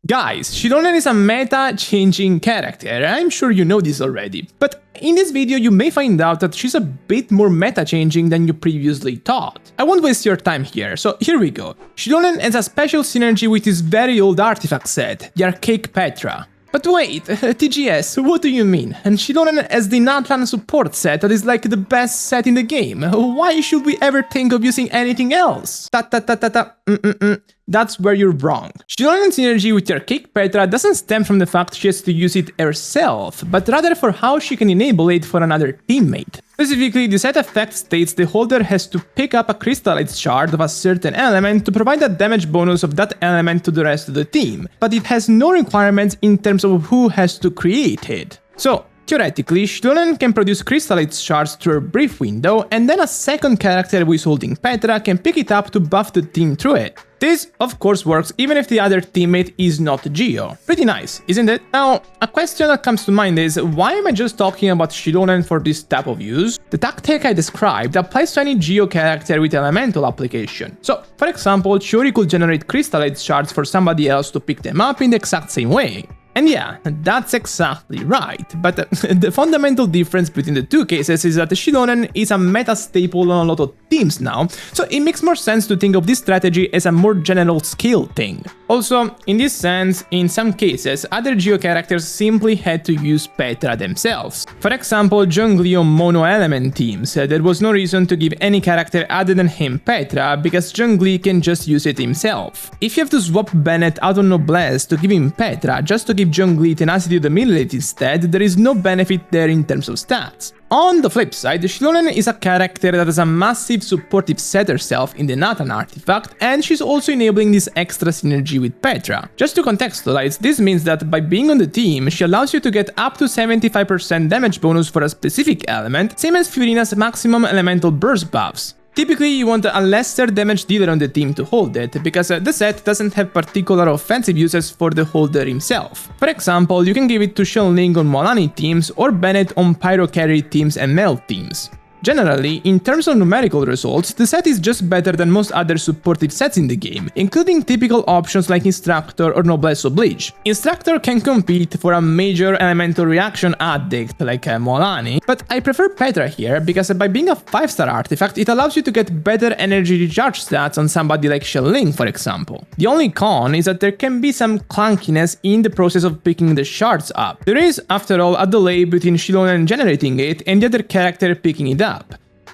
Guys, Xilonen is a meta-changing character, I'm sure you know this already, but in this video you may find out that she's a bit more meta-changing than you previously thought. I won't waste your time here, so here we go. Xilonen has a special synergy with this very old artifact set, the Arlecchino Petra. But wait, TGS, what do you mean? And Xilonen has the Natlan support set that is like the best set in the game. Why should we ever think of using anything else? That's where you're wrong. Xilonen's synergy with Arlecchino Petra doesn't stem from the fact she has to use it herself, but rather for how she can enable it for another teammate. Specifically, the set effect states the holder has to pick up a crystallite shard of a certain element to provide a damage bonus of that element to the rest of the team, but it has no requirements in terms of who has to create it. So, theoretically, Xilonen can produce crystallite shards through a brief window, and then a second character who is holding Petra can pick it up to buff the team through it. This, of course, works even if the other teammate is not Geo. Pretty nice, isn't it? Now, a question that comes to mind is, why am I just talking about Xilonen for this type of use? The tactic I described applies to any Geo character with elemental application. So, for example, Chiori could generate crystallite shards for somebody else to pick them up in the exact same way. And yeah, that's exactly right, but the fundamental difference between the two cases is that Xilonen is a meta staple on a lot of teams now, so it makes more sense to think of this strategy as a more general skill thing. Also, in this sense, in some cases, other Geo characters simply had to use Petra themselves. For example, Zhongli on mono-element teams, there was no reason to give any character other than him Petra, because Zhongli can just use it himself. If you have to swap Bennett out of Noblesse to give him Petra just to give Zhongli tenacity of the Neuvillette instead, there is no benefit there in terms of stats. On the flip side, Xilonen is a character that has a massive supportive set herself in the Nathan artifact, and she's also enabling this extra synergy with Petra. Just to contextualize, this means that by being on the team, she allows you to get up to 75% damage bonus for a specific element, same as Fiorina's maximum elemental burst buffs. Typically, you want a lesser damage dealer on the team to hold it, because the set doesn't have particular offensive uses for the holder himself. For example, you can give it to Xilonen on Mualani teams or Bennett on Pyro Carry teams and Mel teams. Generally, in terms of numerical results, the set is just better than most other supportive sets in the game, including typical options like Instructor or Noblesse Oblige. Instructor can compete for a major elemental reaction addict like Mualani, but I prefer Petra here because by being a 5-star artifact, it allows you to get better energy recharge stats on somebody like Xilonen, for example. The only con is that there can be some clunkiness in the process of picking the shards up. There is, after all, a delay between Xilonen generating it and the other character picking it up.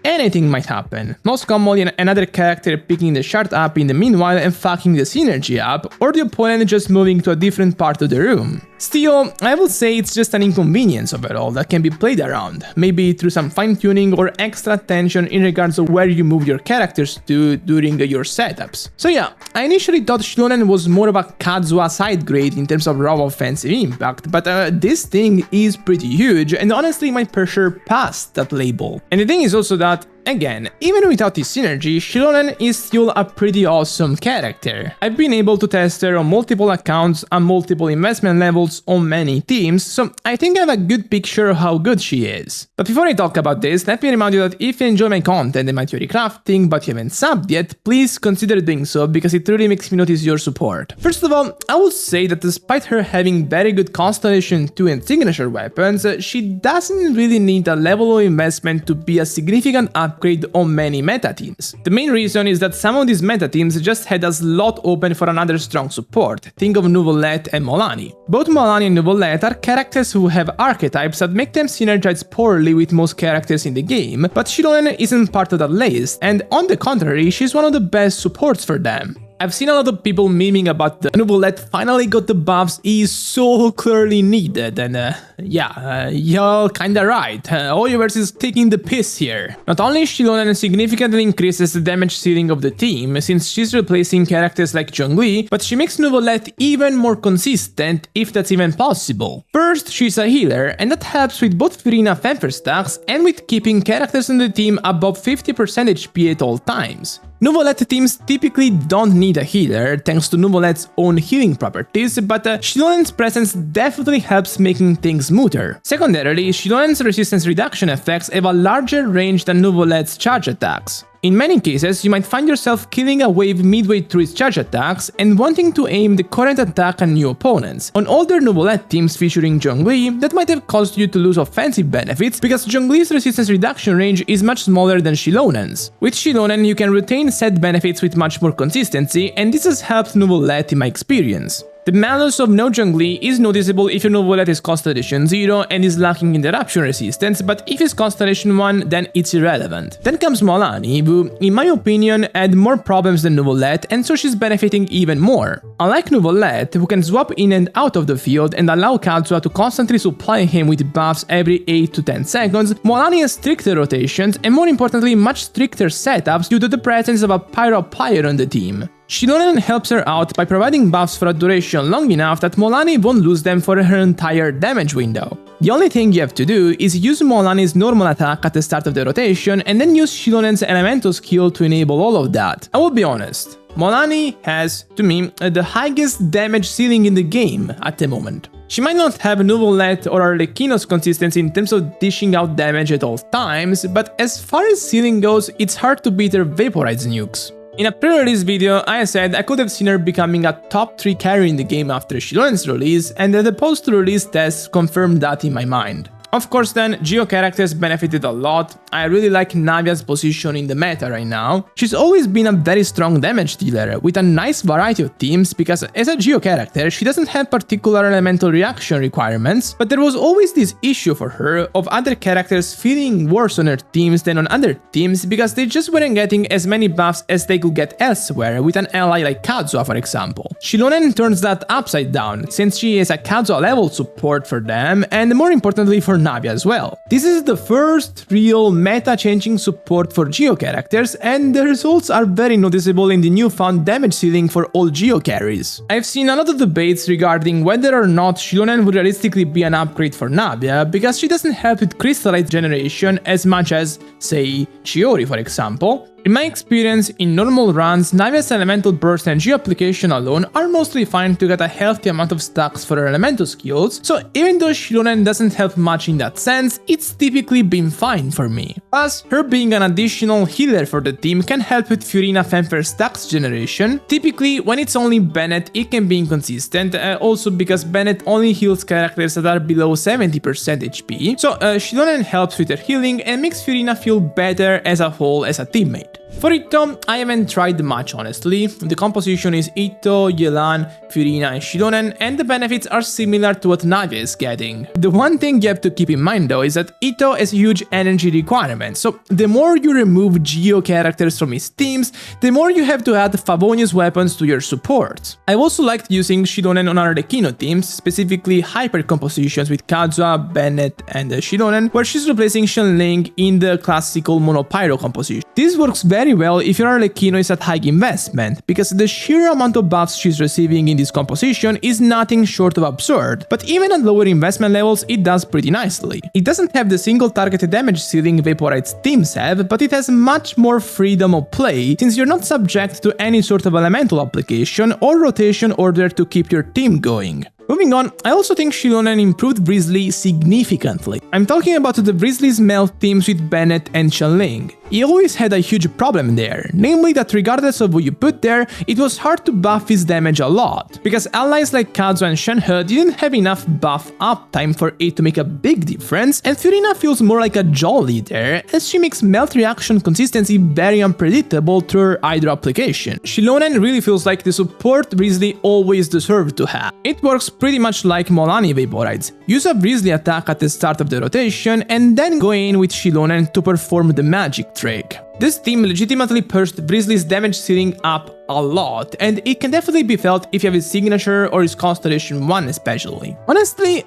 Anything might happen, most commonly another character picking the shard up in the meanwhile and fucking the synergy up, or the opponent just moving to a different part of the room. Still, I will say it's just an inconvenience overall that can be played around, maybe through some fine-tuning or extra attention in regards to where you move your characters to during your setups. So yeah, I initially thought Xilonen was more of a Kazuha side grade in terms of raw offensive impact, but this thing is pretty huge and honestly might for sure pass that label. And the thing is also that, again, even without this synergy, Xilonen is still a pretty awesome character. I've been able to test her on multiple accounts and multiple investment levels on many teams, so I think I have a good picture of how good she is. But before I talk about this, let me remind you that if you enjoy my content and my theory crafting but you haven't subbed yet, please consider doing so because it really makes me notice your support. First of all, I would say that despite her having very good Constellation 2 and signature weapons, she doesn't really need a level of investment to be a significant upgrade on many meta teams. The main reason is that some of these meta teams just had a slot open for another strong support, think of Neuvillette and Mualani. Both Mualani and Neuvillette are characters who have archetypes that make them synergize poorly with most characters in the game, but Xilonen isn't part of that list, and on the contrary, she's one of the best supports for them. I've seen a lot of people memeing about the Neuvillette finally got the buffs he so clearly needed, and yeah, y'all kinda right, Hoyoverse is taking the piss here. Not only Xilonen significantly increases the damage ceiling of the team, since she's replacing characters like Zhongli, but she makes Neuvillette even more consistent, if that's even possible. First, she's a healer, and that helps with both Fiorina Femfer stacks and with keeping characters on the team above 50% HP at all times. Neuvillette teams typically don't need a healer, thanks to Neuvillette's own healing properties, but Xilonen's presence definitely helps making things smoother. Secondarily, Xilonen's resistance reduction effects have a larger range than Neuvillette's charge attacks. In many cases, you might find yourself killing a wave midway through its charge attacks and wanting to aim the current attack at new opponents. On older Neuvillette teams featuring Zhongli, that might have caused you to lose offensive benefits because Zhongli's resistance reduction range is much smaller than Xilonen's. With Xilonen, you can retain said benefits with much more consistency, and this has helped Neuvillette in my experience. The malus of no Zhongli is noticeable if your Neuvillette is Constellation 0 and is lacking interruption resistance, but if it's Constellation 1, then it's irrelevant. Then comes Mualani, who, in my opinion, had more problems than Neuvillette, and so she's benefiting even more. Unlike Neuvillette, who can swap in and out of the field and allow Kazuha to constantly supply him with buffs every 8 to 10 seconds, Mualani has stricter rotations and, more importantly, much stricter setups due to the presence of a pyro player on the team. Xilonen helps her out by providing buffs for a duration long enough that Mualani won't lose them for her entire damage window. The only thing you have to do is use Mualani's normal attack at the start of the rotation and then use Xilonen's elemental skill to enable all of that. I will be honest, Mualani has, to me, the highest damage ceiling in the game at the moment. She might not have Neuvillette or Arlecchino's consistency in terms of dishing out damage at all times, but as far as ceiling goes, it's hard to beat her vaporized nukes. In a pre-release video, I said I could have seen her becoming a top 3 carry in the game after Xilonen's release, and the post-release tests confirmed that in my mind. Of course then, Geo characters benefited a lot. I really like Navia's position in the meta right now. She's always been a very strong damage dealer, with a nice variety of teams, because as a Geo character, she doesn't have particular elemental reaction requirements, but there was always this issue for her of other characters feeling worse on her teams than on other teams because they just weren't getting as many buffs as they could get elsewhere, with an ally like Kazuha for example. Xilonen turns that upside down, since she is a Kazuha level support for them, and more importantly for Navia as well. This is the first real meta-changing support for Geo characters, and the results are very noticeable in the newfound damage ceiling for all Geo carries. I've seen a lot of debates regarding whether or not Xilonen would realistically be an upgrade for Navia, because she doesn't help with crystallite generation as much as, say, Chiori for example. In my experience, in normal runs, Navia's elemental burst and Geo application alone are mostly fine to get a healthy amount of stacks for her elemental skills, so even though Xilonen doesn't help much in that sense, it's typically been fine for me. Plus, her being an additional healer for the team can help with Furina Fanfare stacks generation. Typically, when it's only Bennett, it can be inconsistent, also because Bennett only heals characters that are below 70% HP, so Xilonen helps with her healing and makes Furina feel better as a whole as a teammate. For Itto, I haven't tried much honestly. The composition is Itto, Yelan, Furina and Xilonen, and the benefits are similar to what Navia is getting. The one thing you have to keep in mind though is that Itto has huge energy requirements, so the more you remove Geo characters from his teams, the more you have to add Favonius weapons to your support. I've also liked using Xilonen on Arlecchino teams, specifically hyper compositions with Kazuha, Bennett and Xilonen, where she's replacing Shenling in the classical monopyro composition. This works very well if your Arlecchino is at high investment, because the sheer amount of buffs she's receiving in this composition is nothing short of absurd, but even at lower investment levels it does pretty nicely. It doesn't have the single targeted damage ceiling Vaporite's teams have, but it has much more freedom of play, since you're not subject to any sort of elemental application or rotation order to keep your team going. Moving on, I also think Xilonen improved Wriothesley significantly. I'm talking about the Wriothesley's meld teams with Bennett and Shenling. He always had a huge problem there, namely that regardless of what you put there, it was hard to buff his damage a lot, because allies like Kazuha and Shenhe didn't have enough buff uptime for it to make a big difference, and Furina feels more like a jolly there, as she makes melt reaction consistency very unpredictable through her Hydro application. Xilonen really feels like the support Wriothesley always deserved to have. It works pretty much like Mualani Vaporites. Use a Wriothesley attack at the start of the rotation, and then go in with Xilonen to perform the magic trick. This team legitimately pushed Wriothesley's damage ceiling up a lot, and it can definitely be felt if you have his signature or his Constellation 1 especially. Honestly,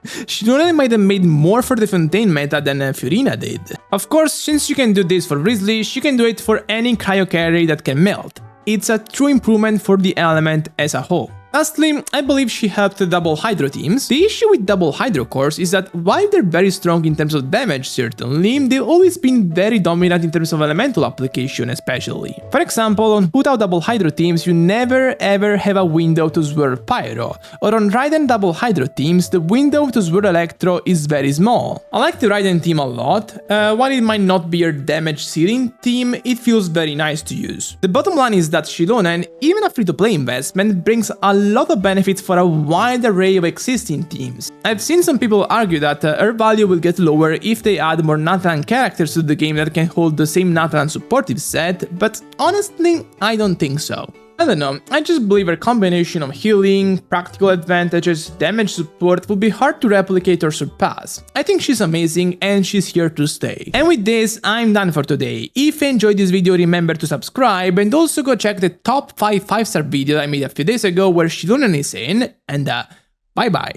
Xilonen might have made more for the Fontaine meta than Furina did. Of course, since you can do this for Wriothesley, she can do it for any cryo carry that can melt. It's a true improvement for the element as a whole. Lastly, I believe she helped the double hydro teams. The issue with double hydro cores is that while they're very strong in terms of damage certainly, they've always been very dominant in terms of elemental application especially. For example, on Putao double hydro teams you never ever have a window to swirl pyro, or on Raiden double hydro teams the window to swirl electro is very small. I like the Raiden team a lot, while it might not be your damage ceiling team, it feels very nice to use. The bottom line is that Xilonen, even a free-to-play investment, brings a lot of benefits for a wide array of existing teams. I've seen some people argue that her value will get lower if they add more Natalan characters to the game that can hold the same Natalan supportive set, but honestly, I don't think so. I don't know, I just believe her combination of healing, practical advantages, damage support will be hard to replicate or surpass. I think she's amazing and she's here to stay. And with this, I'm done for today. If you enjoyed this video, remember to subscribe and also go check the top 5 5-star video I made a few days ago where Xilonen is in, and bye bye.